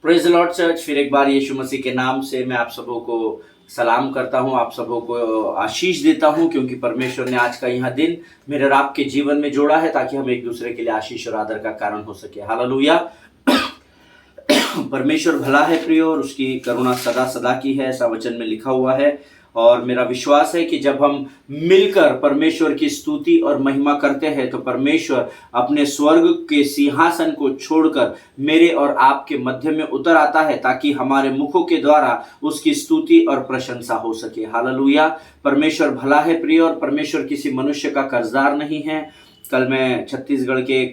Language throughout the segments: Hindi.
Praise Lord church. फिर एक बार यीशु मसीह के नाम से मैं आप सबों को सलाम करता हूं, आप सबों को आशीष देता हूं, क्योंकि परमेश्वर ने आज का यह दिन मेरे और आपके जीवन में जोड़ा है ताकि हम एक दूसरे के लिए आशीष और आदर का कारण हो सके। हालेलुया। परमेश्वर भला है प्रियो, और उसकी करुणा सदा सदा की है, ऐसा वचन में लिखा हुआ है। और मेरा विश्वास है कि जब हम मिलकर परमेश्वर की स्तुति और महिमा करते हैं तो परमेश्वर अपने स्वर्ग के सिंहासन को छोड़कर मेरे और आपके मध्य में उतर आता है ताकि हमारे मुखों के द्वारा उसकी स्तुति और प्रशंसा हो सके। हालेलुया। परमेश्वर भला है प्रिय, और परमेश्वर किसी मनुष्य का कर्जदार नहीं है। कल मैं छत्तीसगढ़ के एक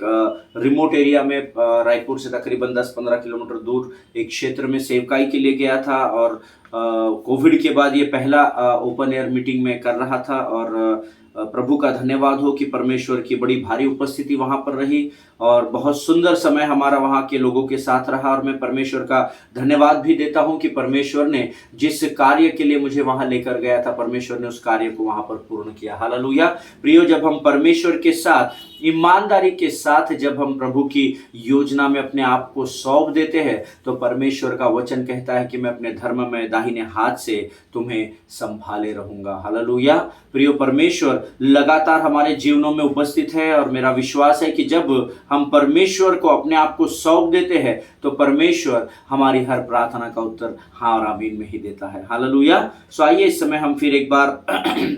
रिमोट एरिया में, रायपुर से तकरीबन 10-15 किलोमीटर दूर एक क्षेत्र में सेवकाई के लिए गया था, और कोविड के बाद ये पहला ओपन एयर मीटिंग में कर रहा था। और प्रभु का धन्यवाद हो कि परमेश्वर की बड़ी भारी उपस्थिति वहां पर रही और बहुत सुंदर समय हमारा वहां के लोगों के साथ रहा। और मैं परमेश्वर का धन्यवाद भी देता हूं कि परमेश्वर ने जिस कार्य के लिए मुझे वहां लेकर गया था, परमेश्वर ने उस कार्य को वहां पर पूर्ण किया। हालेलुया। प्रियो, जब हम परमेश्वर के साथ ईमानदारी के साथ जब हम प्रभु की योजना में अपने आप को सौंप देते हैं तो परमेश्वर का वचन कहता है कि मैं अपने धर्म में दाहिने हाथ से तुम्हें संभाले रहूंगा। हालेलुया। प्रियो, परमेश्वर लगातार हमारे जीवनों में उपस्थित है, और मेरा विश्वास है कि जब हम परमेश्वर को अपने आप को सौंप देते हैं तो परमेश्वर हमारी हर प्रार्थना का उत्तर हाँ और आमीन में ही देता है। हालेलुया। सो आइए इस समय हम फिर एक बार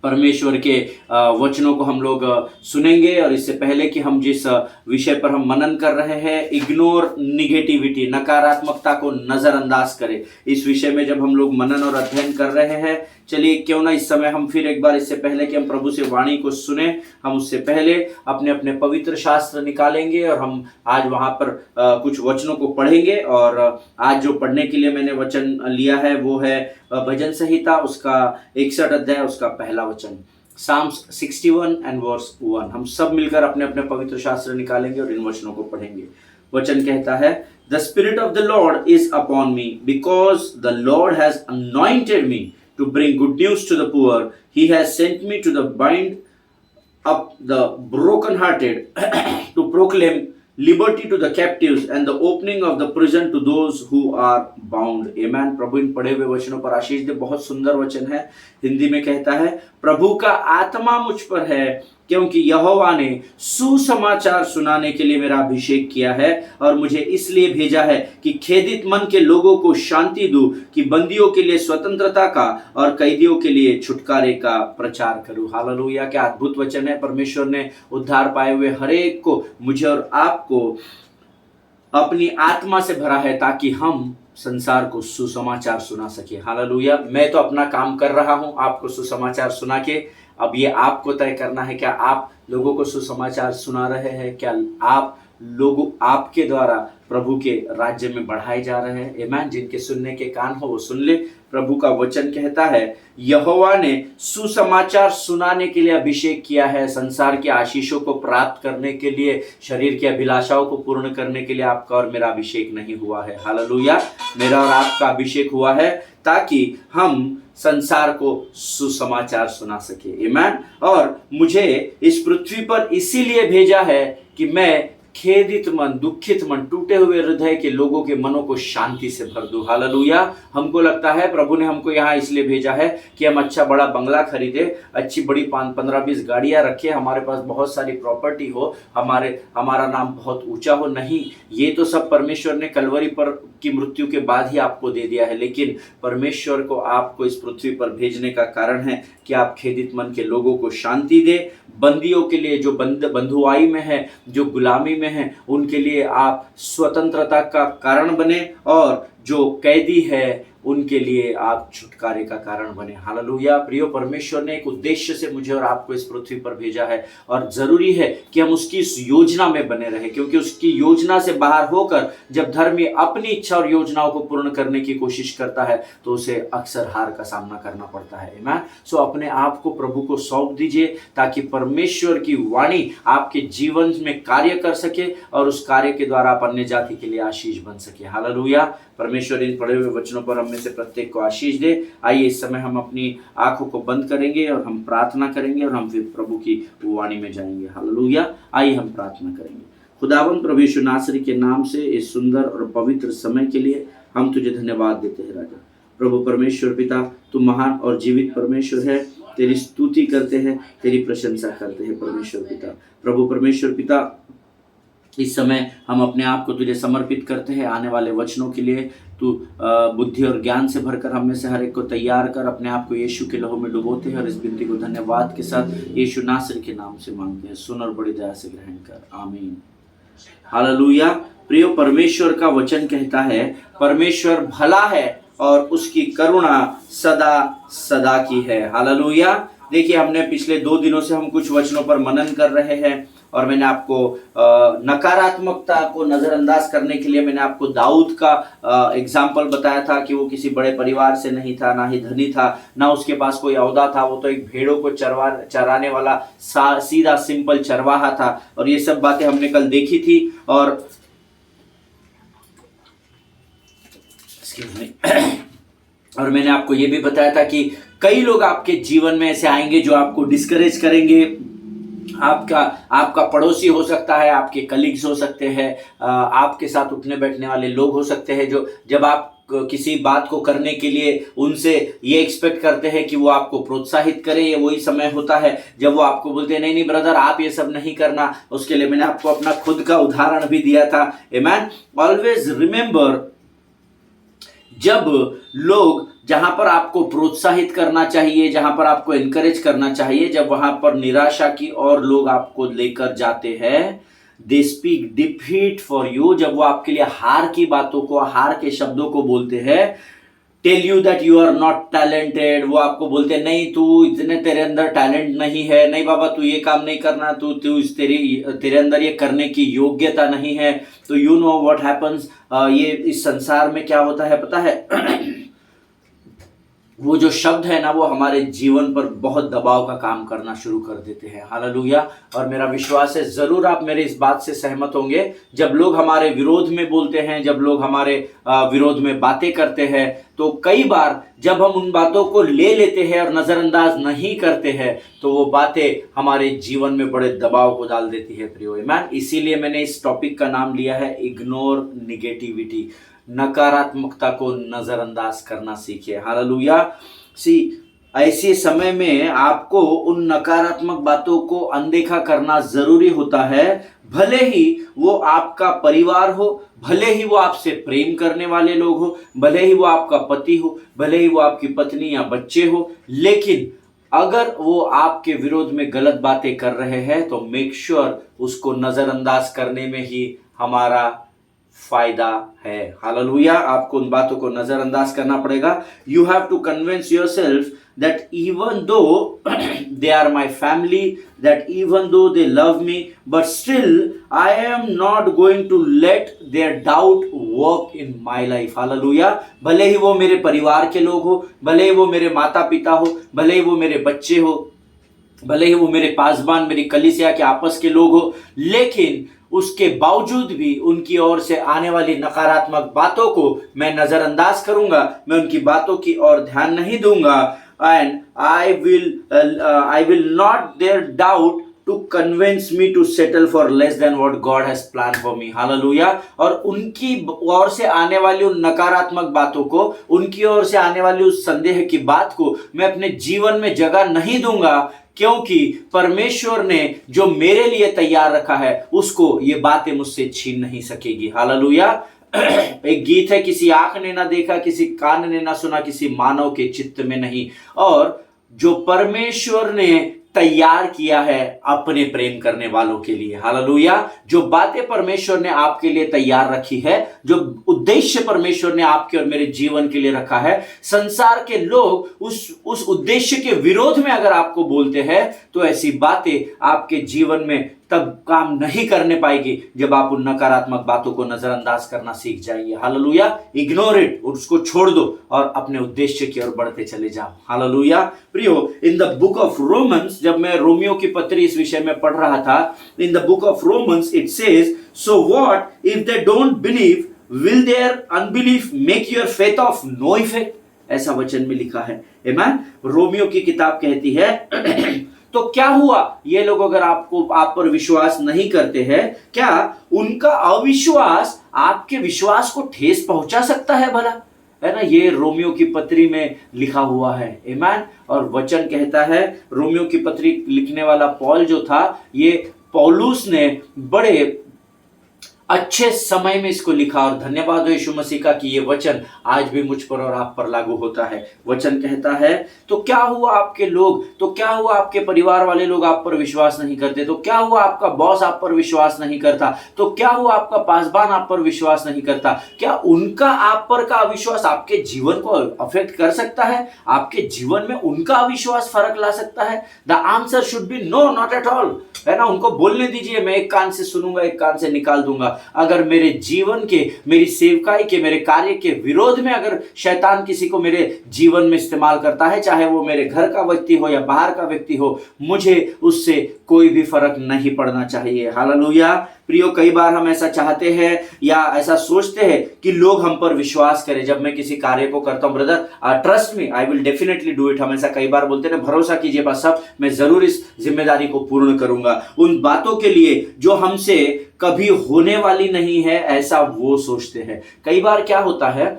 परमेश्वर के वचनों को हम लोग सुनेंगे। और इससे पहले कि हम जिस विषय पर हम मनन कर रहे हैं, इग्नोर निगेटिविटी, नकारात्मकता को नजरअंदाज करें, इस विषय में जब हम लोग मनन और अध्ययन कर रहे हैं, चलिए क्यों ना इस समय हम फिर एक बार, इससे पहले कि हम प्रभु से वाणी को सुने, हम उससे पहले अपने अपने पवित्र शास्त्र निकालेंगे और हम आज वहां पर कुछ वचनों को पढ़ेंगे। और आज जो पढ़ने के लिए मैंने वचन लिया है वो है भजन संहिता, उसका 61 अध्याय, उसका पहला वचन, Psalms 61 and verse 1। हम सब मिलकर अपने अपने पवित्र शास्त्र निकालेंगे और इन वचनों को पढ़ेंगे। वचन कहता है, The Spirit of the Lord is upon me, because the Lord has anointed me to bring good news to the poor. He has sent me to the bind up the brokenhearted, to proclaim liberty to the captives and the opening of the prison to those who are bound. Amen। प्रभु इन पढ़े हुए वचनों पर आशीष दे। बहुत सुंदर वचन है। हिंदी में कहता है, प्रभु का आत्मा मुझ पर है, क्योंकि यहोवा ने सुसमाचार सुनाने के लिए मेरा अभिषेक किया है, और मुझे इसलिए भेजा है कि खेदित मन के लोगों को शांति दूं, कि बंदियों के लिए स्वतंत्रता का और कैदियों के लिए छुटकारे का प्रचार करूं। हालेलुया। क्या अद्भुत वचन है। परमेश्वर ने उद्धार पाए हुए हर एक को, मुझे और आपको अपनी आत्मा से भरा है ताकि हम संसार को सुसमाचार सुना सके। हालेलुया। मैं तो अपना काम कर रहा हूं आपको सुसमाचार सुना के। अब ये आपको तय करना है, क्या आप लोगों को सुसमाचार सुना रहे हैं? क्या आप लोग आपके द्वारा प्रभु के राज्य में बढ़ाए जा रहे हैं? आमीन। जिनके सुनने के कान हो वो सुन ले। प्रभु का वचन कहता है, यहोवा ने सुसमाचार सुनाने के लिए अभिषेक किया है, संसार के आशीषों को प्राप्त करने के लिए, शरीर की अभिलाषाओं को पूर्ण करने के लिए आपका और मेरा अभिषेक नहीं हुआ है। हालेलुया। मेरा और आपका अभिषेक हुआ है ताकि हम संसार को सुसमाचार सुना सके। आमीन। और मुझे इस पृथ्वी पर इसीलिए भेजा है कि मैं खेदित मन, दुखित मन, टूटे हुए हृदय के लोगों के मनों को शांति से भर दूं। हालेलुया। हमको लगता है प्रभु ने हमको यहाँ इसलिए भेजा है कि हम अच्छा बड़ा बंगला खरीदे, अच्छी बड़ी 15-20 गाड़ियां रखे, हमारे पास बहुत सारी प्रॉपर्टी हो, हमारा नाम बहुत ऊंचा हो। नहीं, ये तो सब परमेश्वर ने कलवरी पर की मृत्यु के बाद ही आपको दे दिया है। लेकिन परमेश्वर को आपको इस पृथ्वी पर भेजने का कारण है कि आप खेदित मन के लोगों को शांति दे, बंदियों के लिए जो बंधुआई में है, जो गुलामी में है, उनके लिए आप स्वतंत्रता का कारण बने, और जो कैदी है उनके लिए आप छुटकारे का कारण बने। हालेलुया। प्रियो, परमेश्वर ने एक उद्देश्य से मुझे और आपको इस पृथ्वी पर भेजा है, और जरूरी है कि हम उसकी इस योजना में बने रहे, क्योंकि उसकी योजना से बाहर होकर जब धर्मी अपनी इच्छा और योजनाओं को पूर्ण करने की कोशिश करता है तो उसे अक्सर हार का सामना करना पड़ता है। आमीन। सो अपने आप को प्रभु को सौंप दीजिए ताकि परमेश्वर की वाणी आपके जीवन में कार्य कर सके, और उस कार्य के द्वारा आप अन्य जाति के लिए आशीष बन सके। हालेलुया। परमेश्वर इन पढ़े हुए वचनों पर हम में से प्रत्येक को आशीष दे। आइए इस समय हम अपनी आंखों को बंद करेंगे और हम प्रार्थना करेंगे, और हम फिर प्रभु की वाणी में जाएंगे। हालेलुया। आइए हम प्रार्थना करेंगे। खुदावंद प्रभु यीशु नासरी के नाम से इस सुंदर और पवित्र समय के लिए हम तुझे धन्यवाद देते हैं राजा। प्रभु परमेश्वर पिता, तू महान और जीवित परमेश्वर है, तेरी स्तुति करते हैं, तेरी प्रशंसा करते हैं परमेश्वर पिता। प्रभु परमेश्वर पिता, इस समय हम अपने आप को तुझे समर्पित करते हैं आने वाले वचनों के लिए। तू बुद्धि और ज्ञान से भरकर हम में से हर एक को तैयार कर, अपने आप को यीशु के लहू में डुबोते हैं और इस विनती को धन्यवाद के साथ यीशु नासरी के नाम से मांगते हैं। सुन और बड़ी दया से ग्रहण कर, आमीन। हालेलुया। प्रियो, परमेश्वर का वचन कहता है परमेश्वर भला है और उसकी करुणा सदा सदा की है। हालेलुया। देखिए, हमने पिछले 2 दिनों से हम कुछ वचनों पर मनन कर रहे हैं और मैंने आपको नकारात्मकता को नज़रअंदाज करने के लिए मैंने आपको दाऊद का एग्जाम्पल बताया था कि वो किसी बड़े परिवार से नहीं था, ना ही धनी था, ना उसके पास कोई ओहदा था। वो तो एक भेड़ों को चराने वाला सीधा सिंपल चरवाहा था। और ये सब बातें हमने कल देखी थी। और मैंने आपको ये भी बताया था कि कई लोग आपके जीवन में ऐसे आएंगे जो आपको डिस्करेज करेंगे। आपका पड़ोसी हो सकता है, आपके कलीग्स हो सकते हैं, आपके साथ उठने बैठने वाले लोग हो सकते हैं जो जब आप किसी बात को करने के लिए उनसे ये एक्सपेक्ट करते हैं कि वो आपको प्रोत्साहित करें। ये वही समय होता है जब वो आपको बोलते हैं नहीं नहीं ब्रदर, आप ये सब नहीं करना। उसके लिए मैंने आपको अपना खुद का उदाहरण भी दिया था। आमेन। ऑलवेज रिमेंबर, जब लोग जहां पर आपको प्रोत्साहित करना चाहिए, जहां पर आपको एनकरेज करना चाहिए, जब वहां पर निराशा की ओर लोग आपको लेकर जाते हैं, they speak defeat for you. जब वो आपके लिए हार की बातों को, हार के शब्दों को बोलते हैं, tell you that you are not talented. वो आपको बोलते हैं नहीं, तू इतने, तेरे अंदर टैलेंट नहीं है, नहीं बाबा तू ये काम नहीं करना, तेरे अंदर ये करने की योग्यता नहीं है। तो यू नो व्हाट हैपन्स, ये इस संसार में क्या होता है पता है? वो जो शब्द है ना, वो हमारे जीवन पर बहुत दबाव का काम करना शुरू कर देते हैं। हालेलुया। और मेरा विश्वास है जरूर आप मेरे इस बात से सहमत होंगे, जब लोग हमारे विरोध में बोलते हैं, जब लोग हमारे विरोध में बातें करते हैं, तो कई बार जब हम उन बातों को ले लेते हैं और नजरअंदाज नहीं करते हैं, तो वो बातें हमारे जीवन में बड़े दबाव को डाल देती है प्रियो। आमीन। इसीलिए मैंने इस टॉपिक का नाम लिया है इग्नोर निगेटिविटी। नकारात्मकता को नजरअंदाज करना सीखिए। हालेलुया। ऐसे समय में आपको उन नकारात्मक बातों को अनदेखा करना जरूरी होता है। भले ही वो आपका परिवार हो, भले ही वो आपसे प्रेम करने वाले लोग हो, भले ही वो आपका पति हो, भले ही वो आपकी पत्नी या बच्चे हो, लेकिन अगर वो आपके विरोध में गलत बातें कर रहे हैं तो मेक श्योर उसको नजरअंदाज करने में ही हमारा फायदा है। हालेलुया। आपको उन बातों को नजरअंदाज करना पड़ेगा। You have to convince yourself that even though they are my family, that even though they love me, but still I am not going to let their doubt work in my life. Hallelujah. भले ही वो मेरे परिवार के लोग हो, भले ही वो मेरे माता पिता हो, भले ही वो मेरे बच्चे हो, भले ही वो मेरे पासबान, मेरी कलीसिया के आपस के लोग हो, लेकिन उसके बावजूद भी उनकी ओर से आने वाली नकारात्मक बातों को मैं नजरअंदाज करूंगा, मैं उनकी बातों की ओर ध्यान नहीं दूंगा। And I will not their doubt to convince me to settle for less than what God has plan for me. Hallelujah. और उनकी ओर से आने वाली उन नकारात्मक बातों को, उनकी ओर से आने वाली उस संदेह की बात को मैं अपने जीवन में जगह नहीं दूंगा, क्योंकि परमेश्वर ने जो मेरे लिए तैयार रखा है उसको ये बातें मुझसे छीन नहीं सकेगी। हालेलुया। एक गीत है, किसी आंख ने ना देखा, किसी कान ने ना सुना, किसी मानव के चित्त में नहीं। और जो परमेश्वर ने तैयार किया है अपने प्रेम करने वालों के लिए। हालेलुया। जो बातें परमेश्वर ने आपके लिए तैयार रखी है, जो उद्देश्य परमेश्वर ने आपके और मेरे जीवन के लिए रखा है, संसार के लोग उस उद्देश्य के विरोध में अगर आपको बोलते हैं तो ऐसी बातें आपके जीवन में तब काम नहीं करने पाएगी जब आप उन नकारात्मक बातों को नजरअंदाज करना सीख जाइए। हालेलुया। इग्नोर इट, उसको छोड़ दो और अपने उद्देश्य की ओर बढ़ते चले जाओ। हालेलुया। प्रियो, इन द बुक ऑफ रोमन्स, जब मैं रोमियो की पत्री इस विषय में पढ़ रहा था, in the book of Romans it says, so what if they don't believe, will their unbelief make your faith of no effect? ऐसा वचन में लिखा है। आमीन। रोमियो की किताब कहती है तो क्या हुआ, ये लोग अगर आप पर विश्वास नहीं करते हैं, क्या उनका अविश्वास आपके विश्वास को ठेस पहुंचा सकता है भला? है ना, ये रोमियो की पत्री में लिखा हुआ है। आमीन। और वचन कहता है, रोमियो की पत्री लिखने वाला पौल जो था, ये पौलुस ने बड़े अच्छे समय में इसको लिखा, और धन्यवाद हो यीशु मसीह का कि ये वचन आज भी मुझ पर और आप पर लागू होता है। वचन कहता है, तो क्या हुआ आपके लोग, तो क्या हुआ आपके परिवार वाले लोग आप पर विश्वास नहीं करते, तो क्या हुआ आपका बॉस आप पर विश्वास नहीं करता, तो क्या हुआ आपका पासबान आप पर विश्वास नहीं करता, क्या उनका आप पर का अविश्वास आपके जीवन को अफेक्ट कर सकता है? आपके जीवन में उनका अविश्वास फर्क ला सकता है? The answer should be no, not at all. है ना, उनको बोलने दीजिए, मैं एक कान से सुनूंगा एक कान से निकाल दूंगा। अगर मेरे जीवन के, मेरी सेवकाई के, मेरे कार्य के विरोध में अगर शैतान किसी को मेरे जीवन में इस्तेमाल करता है, चाहे वो मेरे घर का व्यक्ति हो या बाहर का व्यक्ति हो, मुझे उससे कोई भी फर्क नहीं पड़ना चाहिए। हालेलुया। प्रियो, कई बार हम ऐसा चाहते हैं या ऐसा सोचते हैं कि लोग हम पर विश्वास करें जब मैं किसी कार्य को करता हूं। Brother, trust me, I will definitely do it. हम ऐसा कई बार बोलते हैं ना, भरोसा कीजिए बस सब, मैं जरूर इस जिम्मेदारी को पूर्ण करूंगा। उन बातों के लिए जो हमसे कभी होने वाली नहीं है, ऐसा वो सोचते हैं। कई बार क्या होता है,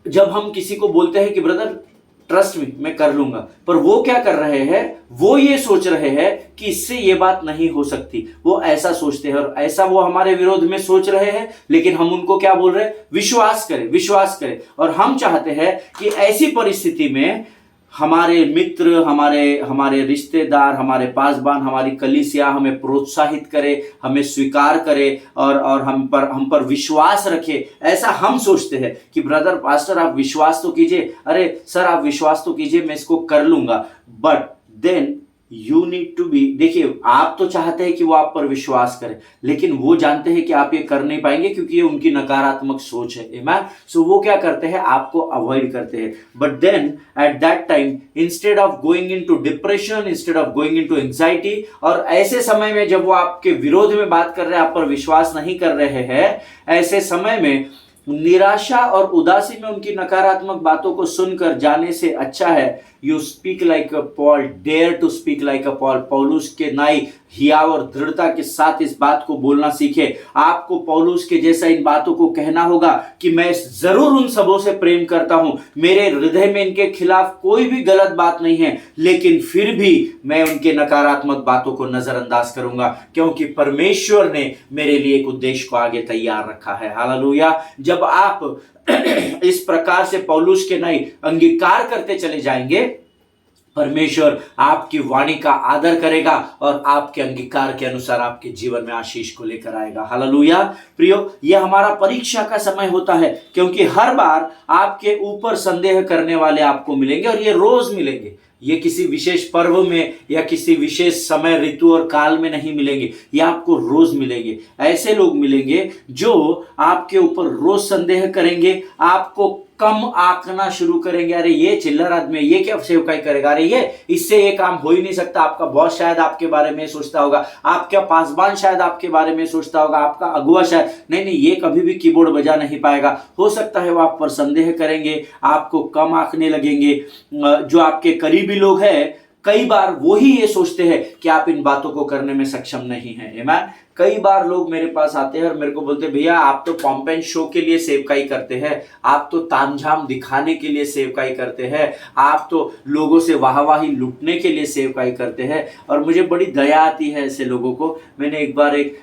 जब हम किसी को बोलते हैं कि ब्रदर ट्रस्ट मी, मैं कर लूंगा, पर वो क्या कर रहे हैं, वो ये सोच रहे हैं कि इससे ये बात नहीं हो सकती। वो ऐसा सोचते हैं और ऐसा वो हमारे विरोध में सोच रहे हैं, लेकिन हम उनको क्या बोल रहे हैं? विश्वास करें, विश्वास करें। और हम चाहते हैं कि ऐसी परिस्थिति में हमारे मित्र, हमारे रिश्तेदार, हमारे पासबान, हमारी कलीसिया हमें प्रोत्साहित करे, हमें स्वीकार करे और हम पर विश्वास रखे। ऐसा हम सोचते हैं कि ब्रदर पास्टर आप विश्वास तो कीजिए, अरे सर आप विश्वास तो कीजिए, मैं इसको कर लूंगा। But then you need to be, देखिए आप तो चाहते हैं कि वो आप पर विश्वास करें, लेकिन वो जानते हैं कि आप ये कर नहीं पाएंगे क्योंकि ये उनकी नकारात्मक सोच है। आमीन। सो वो क्या करते हैं? आपको अवॉइड करते हैं। But then at that time, instead of going into depression, instead of going into anxiety, और ऐसे समय में जब वो आपके विरोध में बात कर रहे हैं, आप पर विश्वास नहीं कर रहे हैं, ऐसे समय में निराशा और उदासी में उनकी नकारात्मक बातों को सुनकर जाने से अच्छा है you speak like a Paul, dare to speak like a Paul. पौलुस के नाई हियाव और दृढ़ता के साथ इस बात को बोलना सीखे। आपको पौलुस के जैसा इन बातों को कहना होगा कि मैं जरूर उन सबों से प्रेम करता हूं, मेरे हृदय में इनके खिलाफ कोई भी गलत बात नहीं है, लेकिन फिर भी मैं उनके नकारात्मक बातों को नजरअंदाज करूंगा, क्योंकि परमेश्वर ने मेरे लिए एक उद्देश्य को आगे तैयार रखा है। हालेलुया। जब आप इस प्रकार से पौलुस के नहीं अंगीकार करते चले जाएंगे, परमेश्वर आपकी वाणी का आदर करेगा और आपके अंगीकार के अनुसार आपके जीवन में आशीष को लेकर आएगा। हालेलुया। प्रियो, यह हमारा परीक्षा का समय होता है, क्योंकि हर बार आपके ऊपर संदेह करने वाले आपको मिलेंगे, और ये रोज मिलेंगे। ये किसी विशेष पर्व में या किसी विशेष समय, ऋतु और काल में नहीं मिलेंगे, ये आपको रोज मिलेंगे। ऐसे लोग मिलेंगे जो आपके ऊपर रोज संदेह करेंगे, आपको कम आंकना शुरू करेंगे। अरे ये चिल्लर आदमी, ये क्या सेवकाई करेगा, अरे ये इससे ये काम हो ही नहीं सकता। आपका बॉस शायद आपके बारे में सोचता होगा, आपका पासबान शायद आपके बारे में सोचता होगा, आपका अगुआ शायद, नहीं ये कभी भी कीबोर्ड बजा नहीं पाएगा। हो सकता है वो आप पर संदेह करेंगे, आपको कम आंकने लगेंगे। जो आपके करीबी लोग हैं, कई बार वो ही ये सोचते हैं कि आप इन बातों को करने में सक्षम नहीं है। आमीन। कई बार लोग मेरे पास आते हैं और मेरे को बोलते हैं, भैया आप तो पॉम्प एंड शो के लिए सेवकाई करते हैं, आप तो तामझाम दिखाने के लिए सेवकाई करते हैं, आप तो लोगों से वाहवाही लूटने के लिए सेवकाई करते हैं। और मुझे बड़ी दया आती है ऐसे लोगों को। मैंने एक बार एक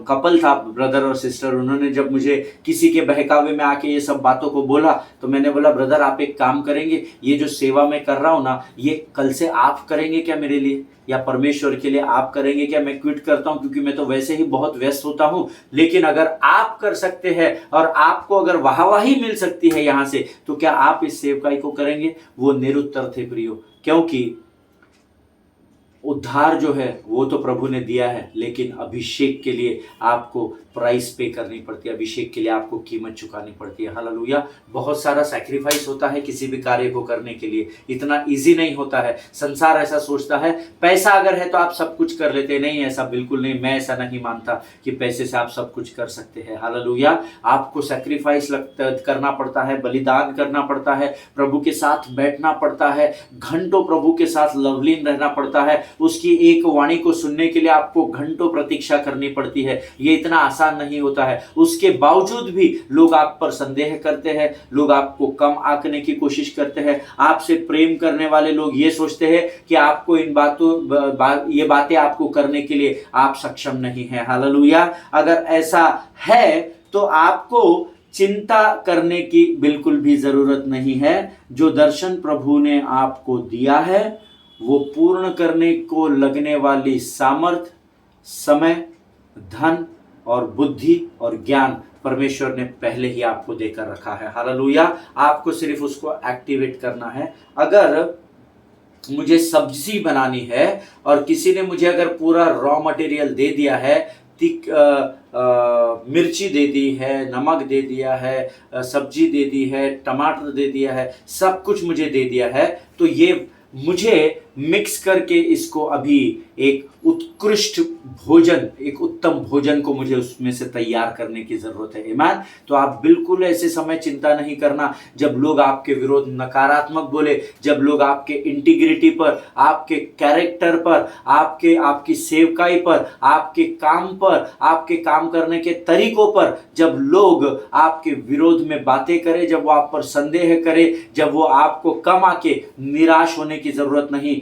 कपल था, ब्रदर और सिस्टर, उन्होंने जब मुझे किसी के बहकावे में आके ये सब बातों को बोला, तो मैंने बोला ब्रदर आप एक काम करेंगे, ये जो सेवा मैं कर रहा हूँ ना, ये कल से आप करेंगे क्या मेरे लिए, या परमेश्वर के लिए आप करेंगे क्या? मैं क्विट करता हूं क्योंकि मैं तो वैसे ही बहुत व्यस्त होता हूं, लेकिन अगर आप कर सकते हैं और आपको अगर वाहवाही मिल सकती है यहां से, तो क्या आप इस सेवकाई को करेंगे? वो निरुत्तर थे प्रियो, क्योंकि उद्धार जो है वो तो प्रभु ने दिया है, लेकिन अभिषेक के लिए आपको प्राइस पे करनी पड़ती है, अभिषेक के लिए आपको कीमत चुकानी पड़ती है। हालेलुया। बहुत सारा सैक्रिफाइस होता है किसी भी कार्य को करने के लिए, इतना इजी नहीं होता है। संसार ऐसा सोचता है पैसा अगर है तो आप सब कुछ कर लेते, नहीं, ऐसा बिल्कुल नहीं। मैं ऐसा नहीं मानता कि पैसे से आप सब कुछ कर सकते हैं। हालेलुया। आपको सैक्रिफाइस करना पड़ता है, बलिदान करना पड़ता है, प्रभु के साथ बैठना पड़ता है, घंटों प्रभु के साथ लवलीन रहना पड़ता है। उसकी एक वाणी को सुनने के लिए आपको घंटों प्रतीक्षा करनी पड़ती है। ये इतना आसान नहीं होता है। उसके बावजूद भी लोग आप पर संदेह करते हैं, लोग आपको कम आंकने की कोशिश करते हैं। आपसे प्रेम करने वाले लोग ये सोचते हैं कि आपको इन ये बातें आपको करने के लिए आप सक्षम नहीं हैं। हालेलुया। अगर ऐसा है तो आपको चिंता करने की बिल्कुल भी जरूरत नहीं है। जो दर्शन प्रभु ने आपको दिया है वो पूर्ण करने को लगने वाली सामर्थ, समय, धन और बुद्धि और ज्ञान परमेश्वर ने पहले ही आपको देकर रखा है। हालेलुया। आपको सिर्फ उसको एक्टिवेट करना है। अगर मुझे सब्जी बनानी है और किसी ने मुझे अगर पूरा रॉ मटेरियल दे दिया है, मिर्ची दे दी है, नमक दे दिया है, सब्जी दे दी है, टमाटर दे दिया है, सब कुछ मुझे दे दिया है, तो ये मुझे मिक्स करके इसको अभी एक उत्कृष्ट भोजन, एक उत्तम भोजन को मुझे उसमें से तैयार करने की जरूरत है। आमीन। तो आप बिल्कुल ऐसे समय चिंता नहीं करना जब लोग आपके विरोध नकारात्मक बोले, जब लोग आपके इंटीग्रिटी पर, आपके कैरेक्टर पर, आपकी सेवकाई पर, आपके काम पर, आपके काम करने के तरीकों पर जब लोग आपके विरोध में बातें करें, जब वो आप पर संदेह करें, जब वो आपको कम आके, निराश होने की जरूरत नहीं।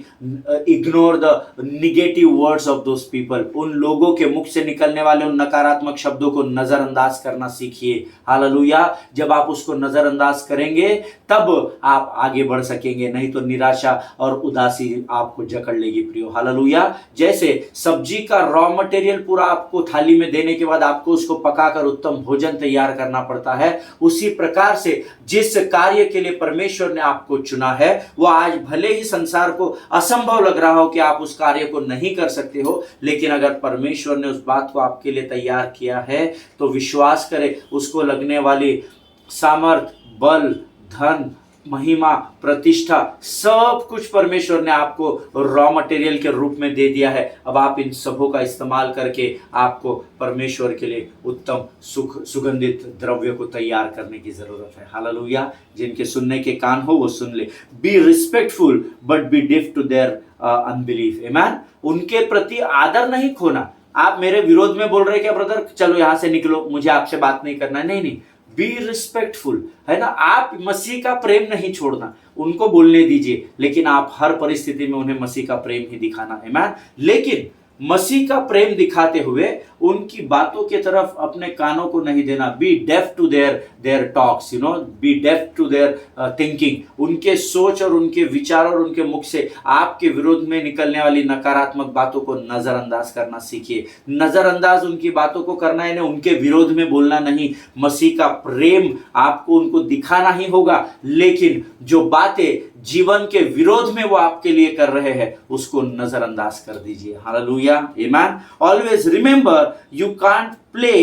Ignore the negative words of those people. उन लोगों के मुख से निकलने वाले उन नकारात्मक शब्दों को नजरअंदाज करना सीखिए। हालेलुया। जब आप उसको नजरअंदाज करेंगे तब आप आगे बढ़ सकेंगे, नहीं तो निराशा और उदासी आपको जकड़ लेगी प्रियो। हालेलुया। जैसे सब्जी का रॉ मटेरियल पूरा आपको थाली में देने के बाद आपको उसको पकाकर उत्तम भोजन तैयार करना पड़ता है, उसी प्रकार से जिस कार्य के लिए परमेश्वर ने आपको चुना है वो आज भले ही संसार को असंभव लग रहा हो कि आप उस कार्य को नहीं कर सकते हो, लेकिन अगर परमेश्वर ने उस बात को आपके लिए तैयार किया है तो विश्वास करें, उसको लगने वाली सामर्थ, बल, धन, महिमा, प्रतिष्ठा, सब कुछ परमेश्वर ने आपको रॉ मटेरियल के रूप में दे दिया है। अब आप इन सबों का इस्तेमाल करके आपको परमेश्वर के लिए उत्तम सुगंधित द्रव्य को तैयार करने की जरूरत है। हालेलुया। जिनके सुनने के कान हो वो सुन ले। Be respectful but be deaf to their unbelief. आमीन। उनके प्रति आदर नहीं खोना। आप मेरे विरोध में बोल रहे क्या ब्रदर, चलो यहां से निकलो, मुझे आपसे बात नहीं करना है। नहीं, बी रिस्पेक्टफुल, है ना। आप मसीह का प्रेम नहीं छोड़ना, उनको बोलने दीजिए, लेकिन आप हर परिस्थिति में उन्हें मसीह का प्रेम ही दिखाना है। आमीन। लेकिन मसीह का प्रेम दिखाते हुए उनकी बातों की तरफ अपने कानों को नहीं देना। Be deaf to their talks, be deaf to their thinking. उनके सोच और उनके विचार और उनके मुख से आपके विरोध में निकलने वाली नकारात्मक बातों को नजरअंदाज करना सीखिए। नजरअंदाज उनकी बातों को करना है, उनके विरोध में बोलना नहीं। मसीह का प्रेम आपको उनको दिखाना ही होगा, लेकिन जो बातें जीवन के विरोध में वो आपके लिए कर रहे हैं उसको नजरअंदाज कर दीजिए। हालेलुया। आमीन। Always remember you can't play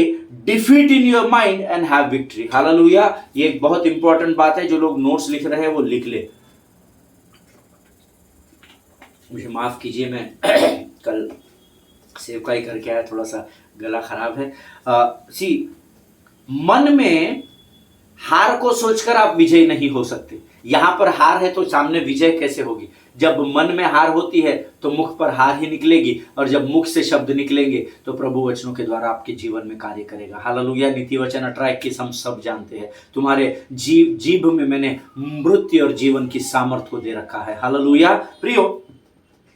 defeat in your mind and have victory. Hallelujah. ये एक बहुत इंपॉर्टेंट बात है, जो लोग नोट्स लिख रहे हैं वो लिख ले। मुझे माफ कीजिए, मैं कल सेवकाई करके आया, थोड़ा सा गला खराब है। मन में हार को सोचकर आप विजय नहीं हो सकते। यहां पर हार है तो सामने विजय कैसे होगी। जब मन में हार होती है तो मुख पर हार ही निकलेगी, और जब मुख से शब्द निकलेंगे तो प्रभु वचनों के द्वारा आपके जीवन में कार्य करेगा। हालेलुया। नीति वचन 18:21 हम सब जानते हैं, तुम्हारे जीभ में मैंने मृत्यु और जीवन की सामर्थ को दे रखा है। हालेलुया। प्रियो,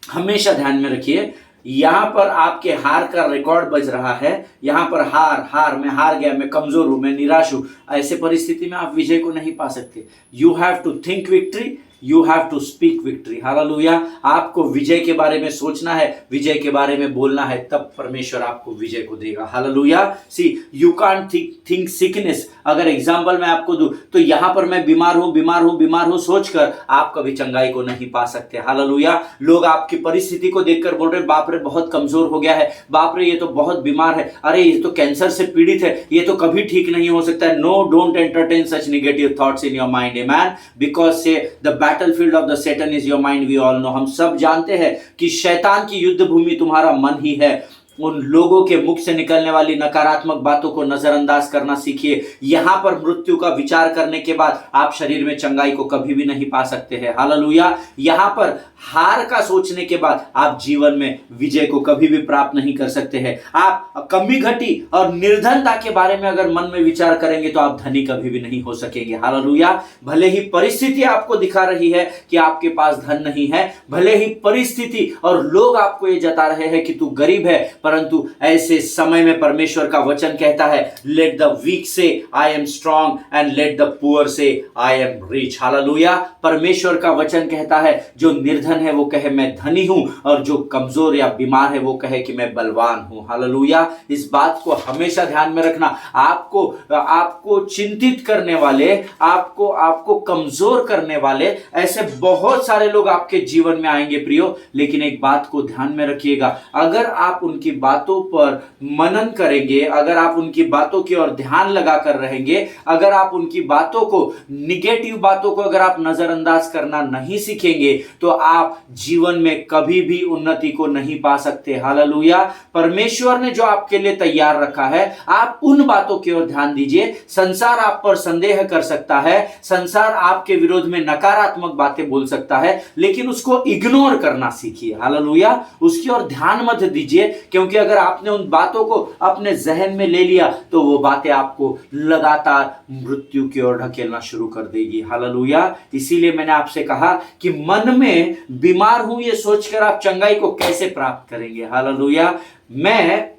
हमेशा ध्यान में रखिए, यहां पर आपके हार का रिकॉर्ड बज रहा है। यहां पर हार, मैं हार गया, मैं कमजोर हूं, मैं निराश हूं। ऐसे परिस्थिति में आप विजय को नहीं पा सकते। You have to think victory, you have to speak victory. Hallelujah. आपको विजय के बारे में सोचना है, विजय के बारे में बोलना है, तब परमेश्वर आपको विजय को देगा। Hallelujah. See you can't think sickness. अगर एग्जांपल मैं आपको दूं तो यहां पर मैं बीमार हूं सोचकर आप कभी चंगाई को नहीं पा सकते। हालेलुया। लोग आपकी परिस्थिति को देखकर बोल रहे बाप रे बहुत कमजोर हो गया है, बाप रे ये तो बहुत बीमार है, अरे ये तो कैंसर से पीड़ित है, ये तो कभी ठीक नहीं हो सकता है। No, don't entertain such negative thoughts in your mind. Amen. Because say the battlefield of the Satan is your mind. We all know, हम सब जानते हैं कि शैतान की युद्ध भूमि तुम्हारा मन ही है। उन लोगों के मुख से निकलने वाली नकारात्मक बातों को नजरअंदाज करना सीखिए। यहां पर मृत्यु का विचार करने के बाद आप शरीर में चंगाई को कभी भी नहीं पा सकते हैं। हालेलुया। यहां पर हार का सोचने के बाद आप जीवन में विजय को कभी भी प्राप्त नहीं कर सकते हैं। आप कमी घटी और निर्धनता के बारे में अगर मन में विचार करेंगे तो आप धनी कभी भी नहीं हो सकेंगे। हालेलुया। भले ही परिस्थिति आपको दिखा रही है कि आपके पास धन नहीं है, भले ही परिस्थिति और लोग आपको ये जता रहे हैं कि तू गरीब है, परंतु ऐसे समय में परमेश्वर का वचन कहता है लेट द वीक से I am strong and let the poor से आई एम रिच। हालेलुया। परमेश्वर का वचन कहता है जो निर्धन है वो कहे मैं धनी हूं, और जो कमजोर या बीमार है वो कहे कि मैं बलवान हूं। हालेलुया। इस बात को हमेशा ध्यान में रखना। आपको चिंतित करने वाले, आपको कमजोर करने वाले ऐसे बहुत सारे लोग आपके जीवन में आएंगे प्रियो, लेकिन एक बात को ध्यान में रखिएगा, अगर आप उनकी बातों पर मनन करेंगे, अगर आप उनकी बातों की ओर ध्यान लगाकर रहेंगे, अगर आप उनकी बातों को, निगेटिव बातों को अगर आप नजरअंदाज करना नहीं सीखेंगे तो आप जीवन में कभी भी उन्नति को नहीं पा सकते। हालेलुया। परमेश्वर ने जो आपके लिए तैयार रखा है, आप उन बातों की ओर ध्यान दीजिए। संसार आप पर संदेह कर सकता है, संसार आपके विरोध में नकारात्मक बातें बोल सकता है, लेकिन उसको इग्नोर करना सीखिए। हालेलुया। उसकी ओर ध्यान मत दीजिए, क्योंकि अगर आपने उन बातों को अपने जहन में ले लिया तो वो बातें आपको लगातार मृत्यु की ओर ढकेलना शुरू कर देगी। हालेलुया। इसीलिए मैंने आपसे कहा कि मन में बीमार हूं ये सोचकर आप चंगाई को कैसे प्राप्त करेंगे। हालेलुया। मैं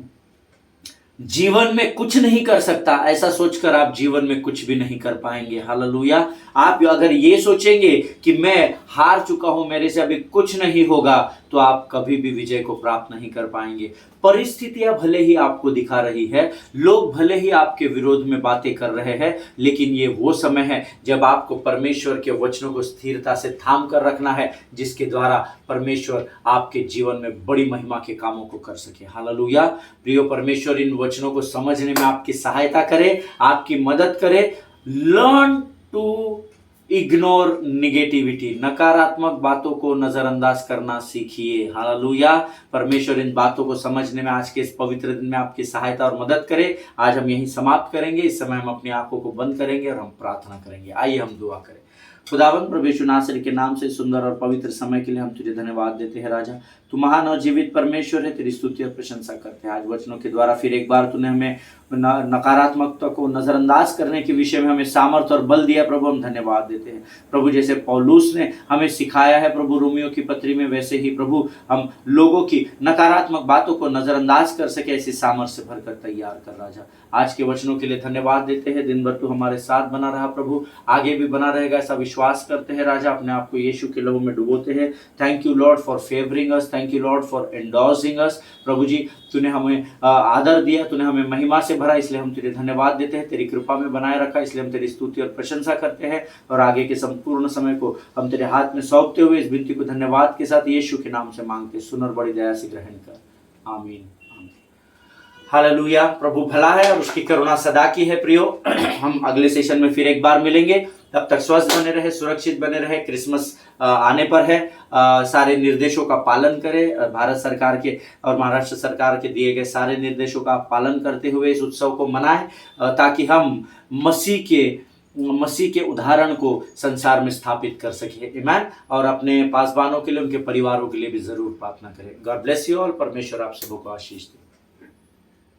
जीवन में कुछ नहीं कर सकता, ऐसा सोचकर आप जीवन में कुछ भी नहीं कर पाएंगे। हालेलुया। आप अगर ये सोचेंगे कि मैं हार चुका हूं, मेरे से अभी कुछ नहीं होगा, तो आप कभी भी विजय को प्राप्त नहीं कर पाएंगे। परिस्थितियां भले ही आपको दिखा रही है, लोग भले ही आपके विरोध में बातें कर रहे हैं, लेकिन ये वो समय है जब आपको परमेश्वर के वचनों को स्थिरता से थाम कर रखना है, जिसके द्वारा परमेश्वर आपके जीवन में बड़ी महिमा के कामों को कर सके। हालेलुया। प्रियो, परमेश्वर इन वचनों को समझने में आपकी सहायता करे, आपकी मदद करे। Learn to ignore negativity. नकारात्मक बातों को नजरअंदाज करना सीखिए। हालेलुया। परमेश्वर इन बातों को समझने में आज के इस पवित्र दिन में आपकी सहायता और मदद करे। आज हम यहीं समाप्त करेंगे। इस समय हम अपनी आंखों को बंद करेंगे और हम प्रार्थना करेंगे। आइए हम दुआ करें। खुदावंद प्रभु यीशु नासरी के नाम से सुंदर और पवित्र समय के लिए हम तुझे धन्यवाद देते हैं। राजा, तू महान और जीवित परमेश्वर है, तेरी स्तुति और प्रशंसा करते हैं। आज वचनों के द्वारा फिर एक बार तूने हमें नकारात्मकता को नजरअंदाज करने के विषय में हमें सामर्थ्य और बल दिया। प्रभु, हम धन्यवाद देते हैं। प्रभु, जैसे पौलुस ने हमें सिखाया है प्रभु रोमियो की पत्री में, वैसे ही प्रभु हम लोगों की नकारात्मक बातों को नजरअंदाज कर सके, ऐसी सामर्थ्य से भरकर तैयार कर। राजा, आज के वचनों के लिए धन्यवाद देते हैं। दिन भर तू हमारे साथ बना रहा प्रभु, आगे भी बना रहेगा ऐसा विश्वास करते हैं। राजा, अपने आप को यीशु के लहू में डुबोते हैं। Thank you lord for favouring us, thank you lord for endorsing us. प्रभु जी, तूने हमें आदर दिया, तूने हमें महिमा से भरा, इसलिए हम तुझे धन्यवाद देते हैं। तेरी कृपा में बनाए रखा, इसलिए हम तेरी स्तुति और प्रशंसा करते हैं। और आगे के संपूर्ण समय को हम तेरे हाथ में सौंपते हुए इस विनती को धन्यवाद के साथ यीशु के नाम से मांगते, सुन और बड़ी दया से ग्रहण कर। आमीन। हालेलुया। प्रभु भला है और उसकी करुणा सदा की है। प्रियो, हम अगले सेशन में फिर एक बार मिलेंगे। तब तक स्वस्थ बने रहे, सुरक्षित बने रहे। क्रिसमस आने पर है, सारे निर्देशों का पालन करें। भारत सरकार के और महाराष्ट्र सरकार के दिए गए सारे निर्देशों का पालन करते हुए इस उत्सव को मनाएं, ताकि हम मसीह के उदाहरण को संसार में स्थापित कर सके। आमीन। और अपने पासवानों के लिए, उनके परिवारों के लिए भी जरूर प्रार्थना करें। God bless you all. परमेश्वर आप सबको आशीष दे।